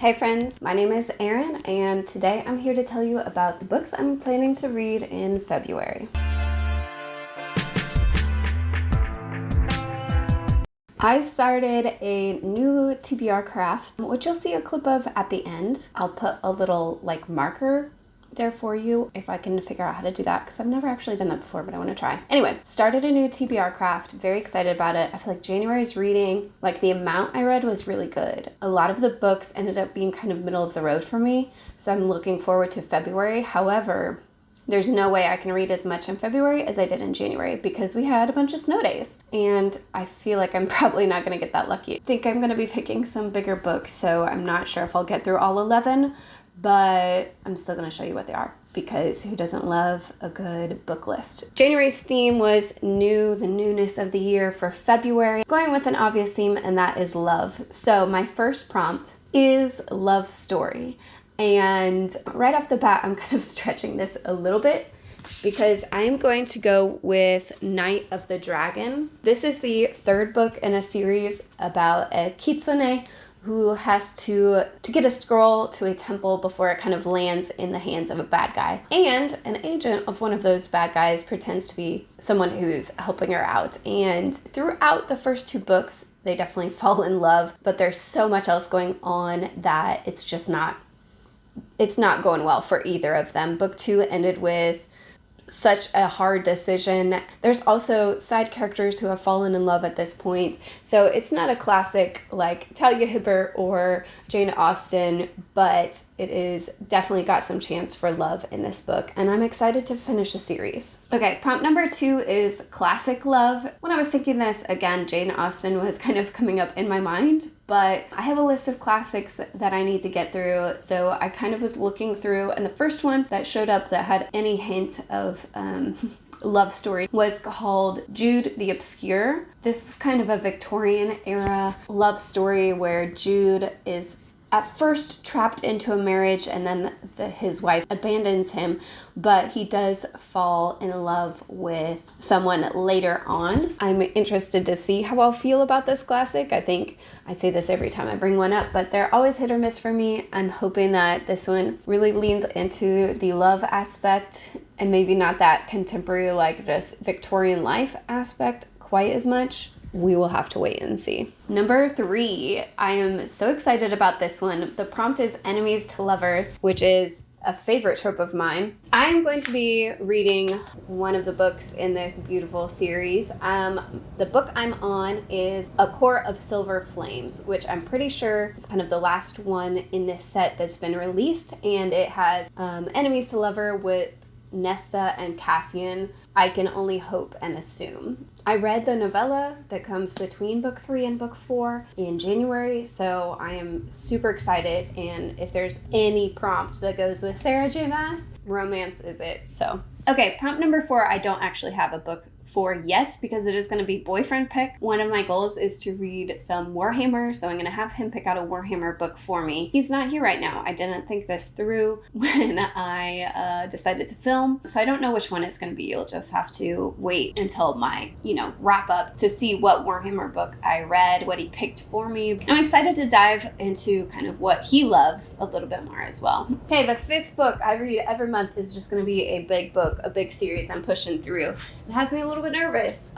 Hey friends, my name is Erin, and today I'm here to tell you about the books I'm planning to read in February. I started a new TBR craft, which you'll see a clip of at the end. I'll put a little marker there for you if I can figure out how to do that, because I've never actually done that before, but I want to try. Anyway, started a new TBR craft, very excited about it. I feel like January's reading, the amount I read was really good. A lot of the books ended up being kind of middle of the road for me, so I'm looking forward to February. However, there's no way I can read as much in February as I did in January because we had a bunch of snow days, and I feel like I'm probably not going to get that lucky. I think I'm going to be picking some bigger books, so I'm not sure if I'll get through all 11, but I'm still going to show you what they are because who doesn't love a good book list? January's theme was new, the newness of the year for February, going with an obvious theme, and that is love. So my first prompt is love story. And right off the bat, I'm kind of stretching this a little bit because I am going to go with Night of the Dragon. This is the third book in a series about a kitsune who has to get a scroll to a temple before it kind of lands in the hands of a bad guy. And an agent of one of those bad guys pretends to be someone who's helping her out. And throughout the first two books, they definitely fall in love, but there's so much else going on that it's not going well for either of them. Book 2 ended with such a hard decision. There's also side characters who have fallen in love at this point. So it's not a classic like Talia Hibbert or Jane Austen, but it is definitely got some chance for love in this book, and I'm excited to finish the series. Okay, prompt number 2 is classic love. When I was thinking this, again, Jane Austen was kind of coming up in my mind, but I have a list of classics that I need to get through, so I kind of was looking through, and the first one that showed up that had any hint of love story was called Jude the Obscure. This is kind of a Victorian era love story where Jude is at first trapped into a marriage, and then his wife abandons him, but he does fall in love with someone later on. I'm interested to see how I'll feel about this classic. I think I say this every time I bring one up, but they're always hit or miss for me. I'm hoping that this one really leans into the love aspect and maybe not that contemporary, just Victorian life aspect quite as much. We will have to wait and see. Number 3, I am so excited about this one. The prompt is enemies to lovers, which is a favorite trope of mine. I'm going to be reading one of the books in this beautiful series. The book I'm on is A Court of Silver Flames, which I'm pretty sure is kind of the last one in this set that's been released, and it has enemies to lover with Nesta and Cassian. I can only hope and assume. I read the novella that comes between book 3 and book 4 in January, so I am super excited, and if there's any prompt that goes with Sarah J. Maas, romance is it. So, okay, prompt number 4, I don't actually have a book for yet because it is going to be boyfriend pick. One of my goals is to read some Warhammer, so I'm going to have him pick out a Warhammer book for me. He's not here right now. I didn't think this through when I decided to film, so I don't know which one it's going to be. You'll just have to wait until my, wrap up to see what Warhammer book I read, what he picked for me. I'm excited to dive into kind of what he loves a little bit more as well. Okay, the 5th book I read every month is just going to be a big book, a big series I'm pushing through. It has me a little bit nervous.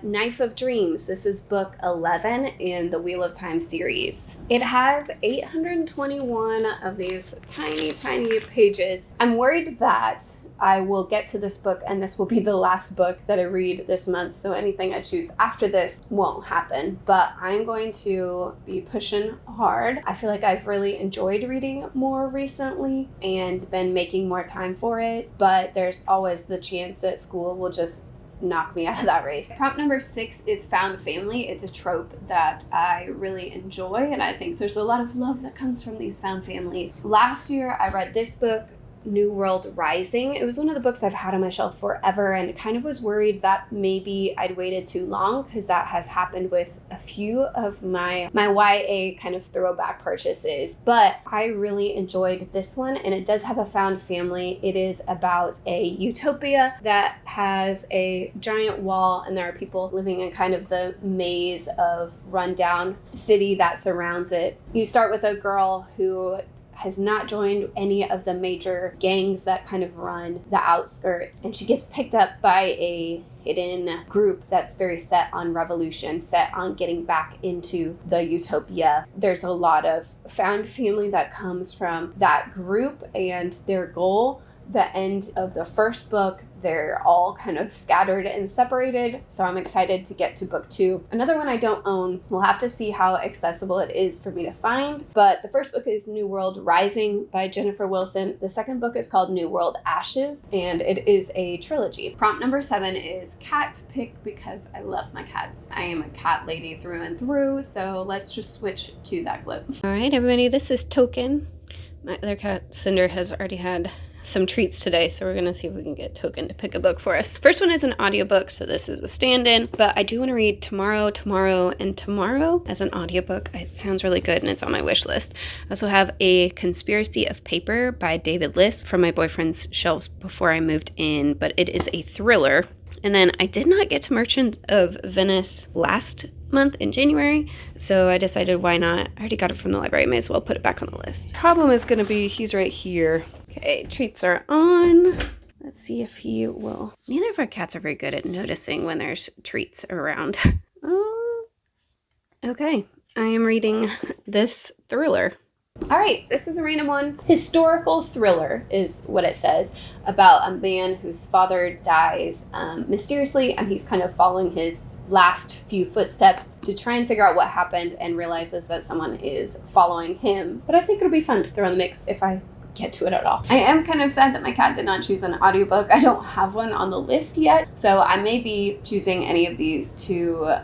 Knife of Dreams. This is book 11 in the Wheel of Time series. It has 821 of these tiny, tiny pages. I'm worried that I will get to this book and this will be the last book that I read this month, so anything I choose after this won't happen, but I'm going to be pushing hard. I feel like I've really enjoyed reading more recently and been making more time for it, but there's always the chance that school will just knock me out of that race. Prompt number 6 is found family. It's a trope that I really enjoy, and I think there's a lot of love that comes from these found families. Last year I read this book, New World Rising. It was one of the books I've had on my shelf forever and kind of was worried that maybe I'd waited too long, because that has happened with a few of my YA kind of throwback purchases. But I really enjoyed this one, and it does have a found family. It is about a utopia that has a giant wall, and there are people living in kind of the maze of rundown city that surrounds it. You start with a girl who has not joined any of the major gangs that kind of run the outskirts, and she gets picked up by a hidden group that's very set on revolution, set on getting back into the utopia. There's a lot of found family that comes from that group and their goal. The end of the first book, they're all kind of scattered and separated, so I'm excited to get to book 2. Another one I don't own. We'll have to see how accessible it is for me to find, but the first book is New World Rising by Jennifer Wilson. The second book is called New World Ashes, and it is a trilogy. Prompt number 7 is cat pick, because I love my cats. I am a cat lady through and through, so let's just switch to that clip. All right, everybody, this is Token. My other cat, Cinder, has already had some treats today, so we're gonna see if we can get Token to pick a book for us. First one is an audiobook, so this is a stand-in, but I do want to read Tomorrow, and Tomorrow as an audiobook. It sounds really good and it's on my wish list. I also have A Conspiracy of Paper by David Liss from my boyfriend's shelves before I moved in, but it is a thriller. And then I did not get to Merchant of Venice last month in January, so I decided why not. I already got it from the library, may as well put it back on the list. Problem is gonna be he's right here. Okay, treats are on. Let's see if he will. Neither of our cats are very good at noticing when there's treats around. Oh, okay. I am reading this thriller. All right, this is a random one. Historical thriller is what it says, about a man whose father dies mysteriously, and he's kind of following his last few footsteps to try and figure out what happened, and realizes that someone is following him. But I think it'll be fun to throw in the mix if I get to it at all. I am kind of sad that my cat did not choose an audiobook. I don't have one on the list yet, so I may be choosing any of these to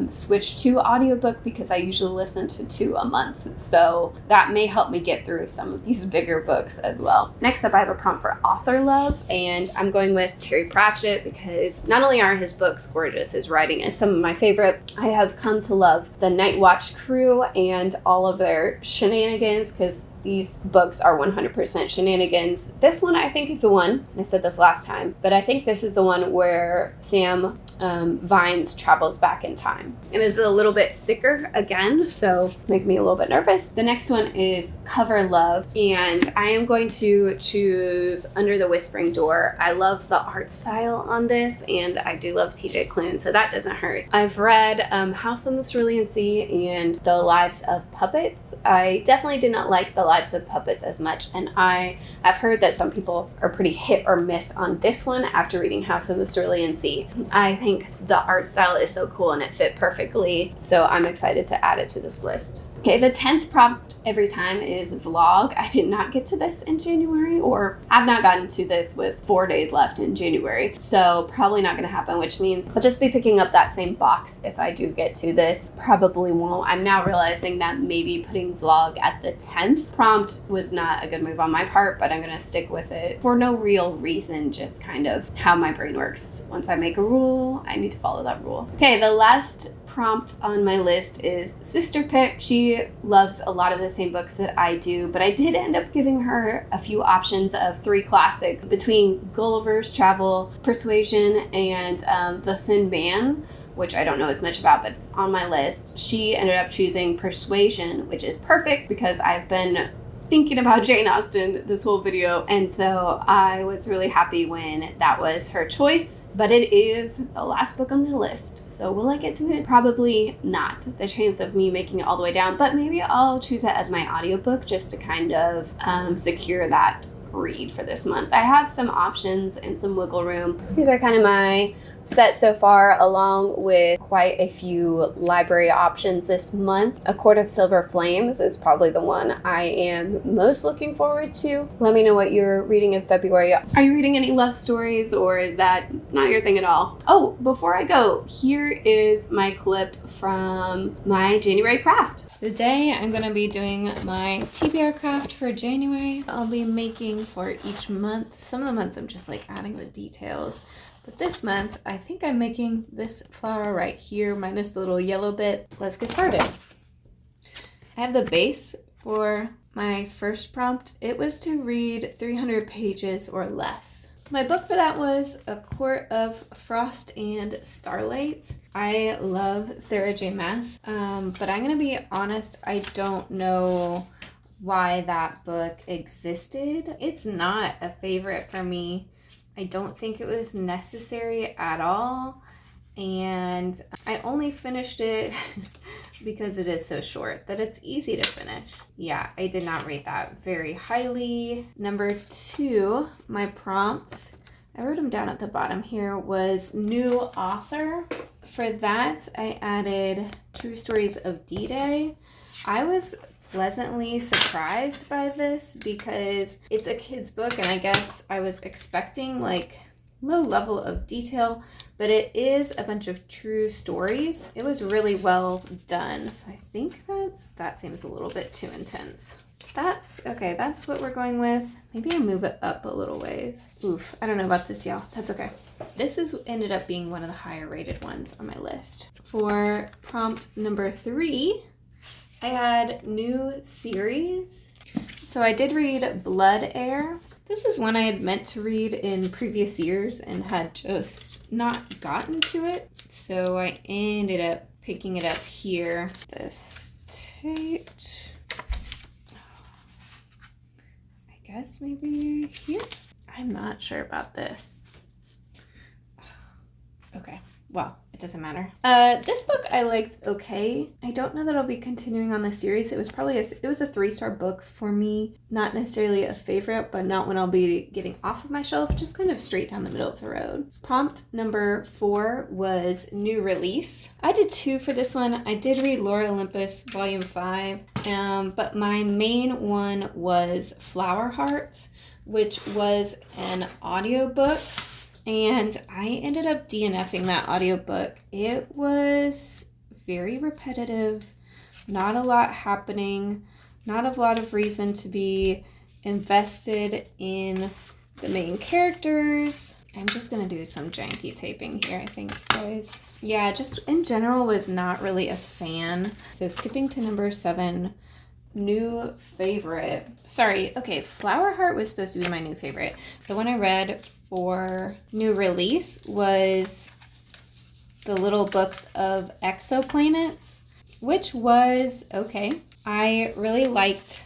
switch to audiobook, because I usually listen to 2 a month, so that may help me get through some of these bigger books as well. Next up, I have a prompt for author love, and I'm going with Terry Pratchett, because not only are his books gorgeous, his writing is some of my favorite. I have come to love the Night Watch crew and all of their shenanigans, because these books are 100% shenanigans. This one I think is the one, I said this last time, but I think this is the one where Sam Vines travels back in time. It is a little bit thicker again, so make me a little bit nervous. The next one is Cover Love, and I am going to choose Under the Whispering Door. I love the art style on this, and I do love TJ Klune, so that doesn't hurt. I've read House on the Cerulean Sea and The Lives of Puppets. I definitely did not like The Lives of Puppets as much, and I've heard that some people are pretty hit or miss on this one after reading House of the Cerulean Sea. I think the art style is so cool and it fit perfectly, so I'm excited to add it to this list. Okay, the 10th prompt every time is vlog. I did not get to this in January, or I've not gotten to this with 4 days left in January, so probably not gonna happen, which means I'll just be picking up that same box if I do get to this. Probably won't. I'm now realizing that maybe putting vlog at the 10th prompt was not a good move on my part, but I'm gonna stick with it for no real reason, just kind of how my brain works. Once I make a rule, I need to follow that rule. Okay, the last prompt on my list is Sister Pick. She loves a lot of the same books that I do, but I did end up giving her a few options of 3 classics between Gulliver's Travel, Persuasion, and The Thin Man, which I don't know as much about, but it's on my list. She ended up choosing Persuasion, which is perfect because I've been thinking about Jane Austen this whole video, and so I was really happy when that was her choice. But it is the last book on the list, so will I get to it? Probably not. The chance of me making it all the way down, but maybe I'll choose it as my audiobook just to kind of secure that read for this month. I have some options and some wiggle room. These are kind of my set so far, along with quite a few library options this month. A Court of Silver Flames is probably the one I am most looking forward to. Let me know what you're reading in February. Are you reading any love stories, or is that not your thing at all? Oh, before I go, here is my clip from my January craft. Today I'm going to be doing my TBR craft for January. I'll be making for each month. Some of the months I'm just like adding the details. But this month, I think I'm making this flower right here, minus the little yellow bit. Let's get started. I have the base for my first prompt. It was to read 300 pages or less. My book for that was A Court of Frost and Starlight. I love Sarah J. Maas, but I'm gonna be honest, I don't know why that book existed. It's not a favorite for me. I don't think it was necessary at all. And I only finished it because it is so short that it's easy to finish. Yeah, I did not rate that very highly. Number 2, my prompt, I wrote them down at the bottom here, was new author. For that, I added True Stories of D-Day. I was pleasantly surprised by this because it's a kid's book, and I guess I was expecting like low level of detail, but it is a bunch of true stories. It was really well done, so I think that seems a little bit too intense. That's okay. That's what we're going with. Maybe I move it up a little ways. Oof, I don't know about this, y'all. That's okay. This ended up being one of the higher rated ones on my list. For prompt number 3, I had new series. So I did read Blood Heir. This is one I had meant to read in previous years and had just not gotten to it. So I ended up picking it up here. The state, I guess maybe here? I'm not sure about this. Okay. Well, it doesn't matter. This book I liked okay. I don't know that I'll be continuing on the series. It was probably it was a 3-star book for me. Not necessarily a favorite, but not one I'll be getting off of my shelf. Just kind of straight down the middle of the road. Prompt number 4 was new release. I did 2 for this one. I did read Laura Olympus Volume 5, but my main one was Flower Hearts, which was an audiobook. And I ended up DNFing that audiobook. It was very repetitive, not a lot happening, not a lot of reason to be invested in the main characters. I'm just gonna do some janky taping here, I think, guys. Yeah, just in general was not really a fan. So skipping to number 7, new favorite. Sorry, okay, Flower Heart was supposed to be my new favorite. The one I read for new release was The Little Books of Exoplanets, which was okay. I really liked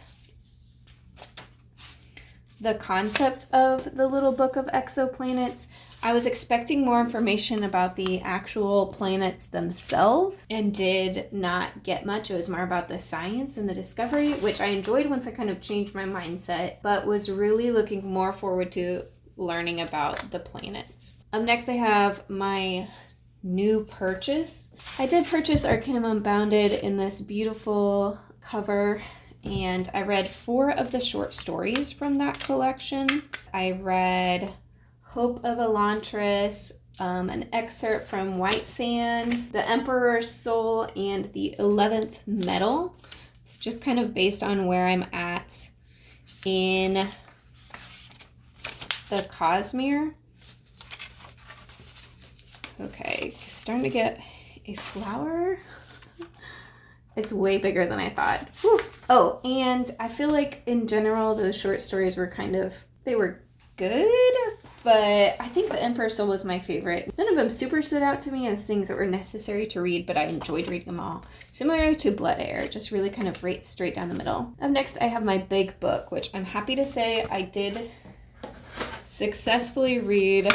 the concept of The Little Book of Exoplanets. I was expecting more information about the actual planets themselves and did not get much. It was more about the science and the discovery, which I enjoyed once I kind of changed my mindset, but was really looking more forward to learning about the planets. Up next, I have my new purchase. I did purchase Arcanum Unbounded in this beautiful cover, and I read 4 of the short stories from that collection. I read Hope of Elantris, an excerpt from White Sand, The Emperor's Soul, and The 11th Metal. It's just kind of based on where I'm at in the Cosmere. Okay, starting to get a flower. It's way bigger than I thought. Whew. Oh, and I feel like in general, those short stories were they were good, but I think The Emperor's Soul was my favorite. None of them super stood out to me as things that were necessary to read, but I enjoyed reading them all. Similar to Blood Heir, just really kind of right straight down the middle. Up next, I have my big book, which I'm happy to say I did successfully read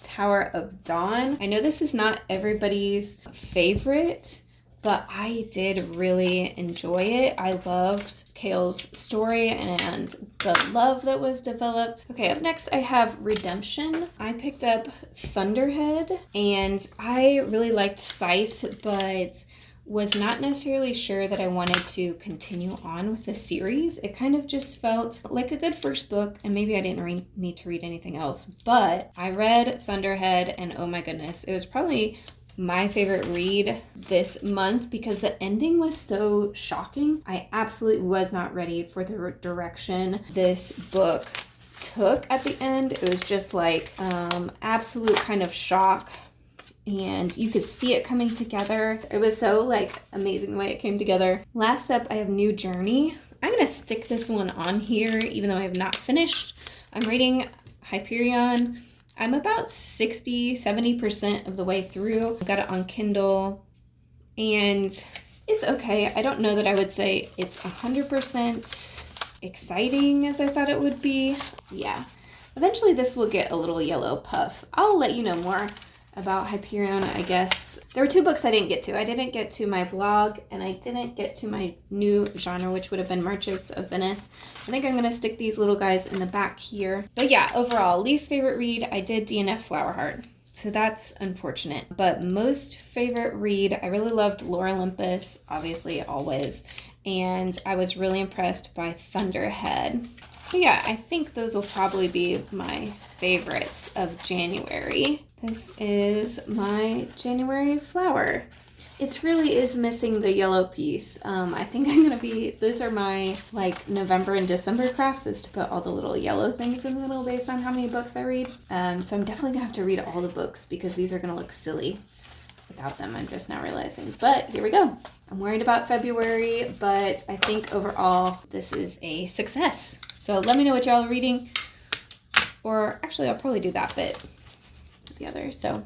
Tower of Dawn. I know this is not everybody's favorite, but I did really enjoy it. I loved Kale's story and the love that was developed. Okay, up next I have Redemption. I picked up Thunderhead, and I really liked Scythe, but was not necessarily sure that I wanted to continue on with the series. It kind of just felt like a good first book, and maybe I didn't need to read anything else. But I read Thunderhead, and oh my goodness, it was probably my favorite read this month because the ending was so shocking. I absolutely was not ready for the direction this book took at the end. It was just like absolute kind of shock, and you could see it coming together. It was so like amazing the way it came together. Last up, I have New Journey. I'm gonna stick this one on here even though I have not finished. I'm reading Hyperion. I'm about 60-70% of the way through. I got it on Kindle and it's okay. I don't know that I would say it's 100% exciting as I thought it would be. Yeah, eventually this will get a little yellow puff. I'll let you know more about Hyperion, I guess. There were 2 books I didn't get to. I didn't get to my vlog, and I didn't get to my new genre, which would have been Merchants of Venice. I think I'm going to stick these little guys in the back here. But yeah, overall, least favorite read, I did DNF Flowerheart. So that's unfortunate. But most favorite read, I really loved Lore Olympus, obviously, always. And I was really impressed by Thunderhead. So yeah, I think those will probably be my favorites of January. This is my January flower. It really is missing the yellow piece. I think I'm gonna be, those are my like November and December crafts, is to put all the little yellow things in the middle based on how many books I read. So I'm definitely gonna have to read all the books because these are gonna look silly without them, I'm just now realizing. But here we go. I'm worried about February, but I think overall this is a success. So let me know what y'all are reading, or actually I'll probably do that bit with the other. So